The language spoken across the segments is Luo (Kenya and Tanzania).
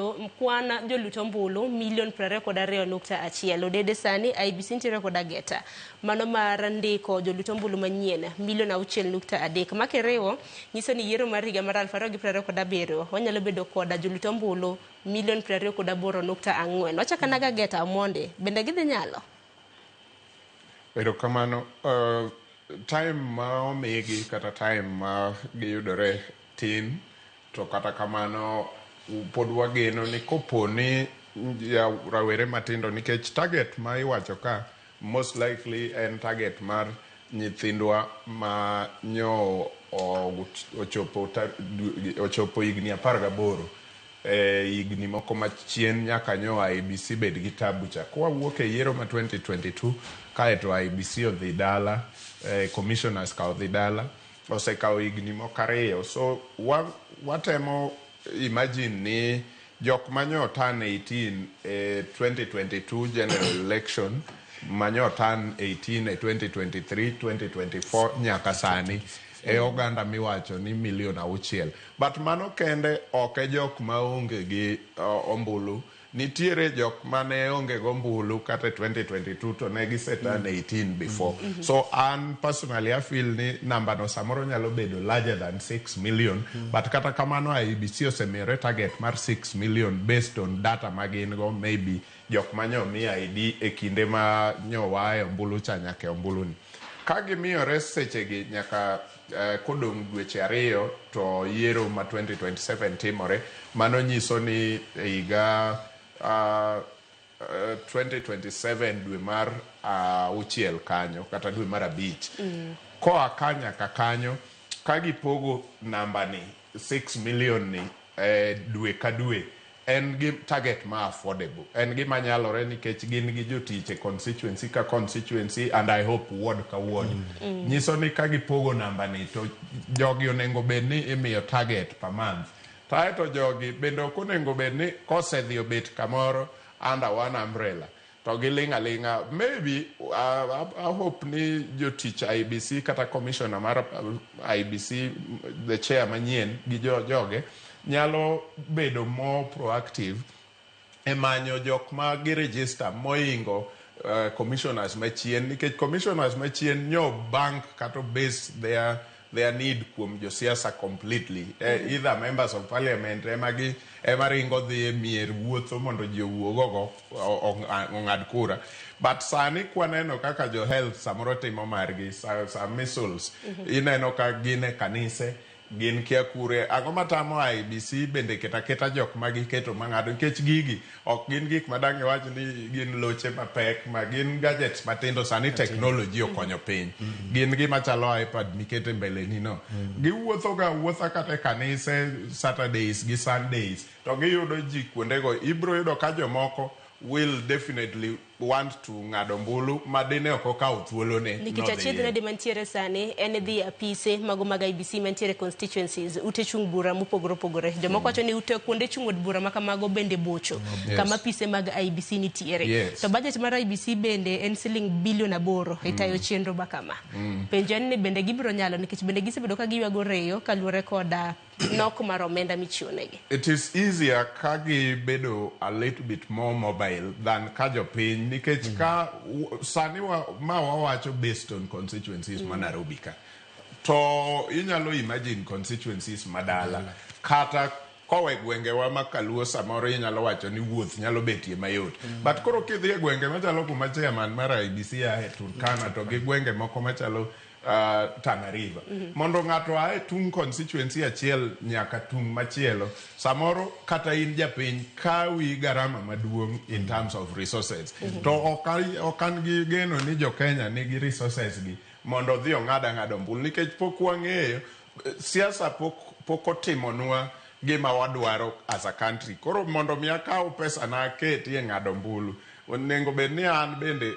Mkwana joluto ombulu milion 22.1 Odede sani IEBC nitiere kod ageta mano mar ndiko joluto ombulu manyien milion 6.3 makiriwo nyiso ni yiero mar higa mar 2027 wanyalo bedo kod joluto ombulu milion 28.4. Wachaka naga ageta Omonde bende gidhi nyalo kamano time ma omigi kata time ma giyudore tin to kata kamano pod wageno ni koponi rawere matindo nikech target ma iwacho ka most likely en target mar nyithindwa ma nyo ochopo higni 18 higni moko machien nyaka nyo IEBC bed gi tabu cha kwa wuok e yiero ma 2022 kaeto IEBC odhi dala commissioners ka odhi dala osekawo higni moko 2 so watemo imagine ni jok manyo tan 18 2022 general election manyo tan 18 2023 2024 nyaka sani oganda miwacho ni milion 6 but mano kende ok jok ma onge gi ombulu nitiere jok mane onge go ombulu kata 2022 to ne gisetan 18 before so an personally I feel ni number no samoro nyalo bedo larger than 6 million but kata kamano IEBC osemere target mar 6 million based on data magin go maybe jok manyo mi ID e kinde ma nyo wae ombulu cha nyaka ombulu ni kagi miyore seche gi nyaka kodong dweche 2 to yiero ma 2027 timore mano nyiso ni higa 2027 dwe mar 6 kanyo kata dwe mar 5 koa kanya ka kanyo kagipogo namba ni 6 million ni dwe ka dwe en gi target ma affordable en gi manyalore nikech gin gi jotiche constituency ka constituency and I hope ward ka ward nyiso ni kagipogo namba ni to jogi onengo bed ni imiyo target per month to jogi bende ok onengo bed ni kosedhi obet kamoro under one umbrella to gilinga maybe I hope ni jotich IEBC kata commissioner mar IEBC the chair manyien gi joge nyalo bedo more proactive e manyo jok ma gi register moingo commissioners machien nikech commissioners machien nyo bank kata base their need kuom josiasa completely either members of parliament ema ringo dhi mier wuotho mondo ji owuogo ong'ad kura but sani kwaneno kaka jo health samoro timo margi sa missiles ineno ka gine kanise gin kia kure ang'o matamo IEBC bende keta jok ma giketo mang'ado nikech gigi ok gin gik madang' iwach ni gin loche mapek ma gin gadgets matindo sani technology okonyo piny gin gima chalo iPad mikete mbele ni no giwuotho kata kanise Saturdays gi Sundays to giyudo ji kuondego ibro yudo ka jomoko will definitely want to ng'ado ombulu madine ok okaw thuolo ne nikech achiedhne di mantiere sani en dhi apise mago mag IEBC mantiere constituencies ute chung bura mopogore jomoko wacho ni ute kuonde chung od bura makamago bende bocho kama apise mag IEBC nitiere to budget mar IEBC bende en siling bilion 8 e tayo chenro bakama penjen ni bende gibiro nyalo nikech bende gisebedo ka giwago reyo kaluwore koda nok mar omenda michiwonegi. It is easier kagi bedo a little bit more mobile than kajo piny nikech ka sani ma wawacho based on constituencies ma Nairobi ka to inyalo imagine constituencies madala kata kowe gwenge wa makaluo samoro inyalo wacho ni wuoth nyalo betie mayot but koro kidhi e gwenge machalo kuma chairman mar IEBC ya Turkana to gi gwenge moko machalo Tana River mondo ng'ato ae tung constituency achiel nyaka tung machielo samoro kata in japiny kawi garama maduong' in terms of resources to okan gi geno ni jo Kenya nigi resources gi mondo dhi ong'ado ombulu nikech pok wang'eyo siasa pok otimonwa gima wadwaro as a country koro mondo mi akaw pesa na keti e ng'ado ombulu onengo bed ni an bende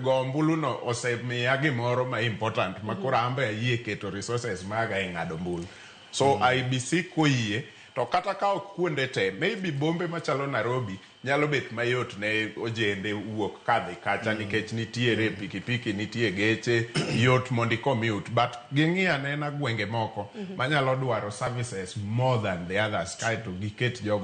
go ombulu no osemiya gimoro ma important makoro ambe ayie keto resources maga e ng'ado ombulu so IEBC koyie to kata ka ok kuonde te maybe bombe machalo Nairobi nyalo bet mayot ne ojende wuok kadhi kacha nikech nitiere pikipiki nitie geche yot mondi commute but ging'ia nena gwenge moko manyalo dwaro services more than the others kaito giket jogo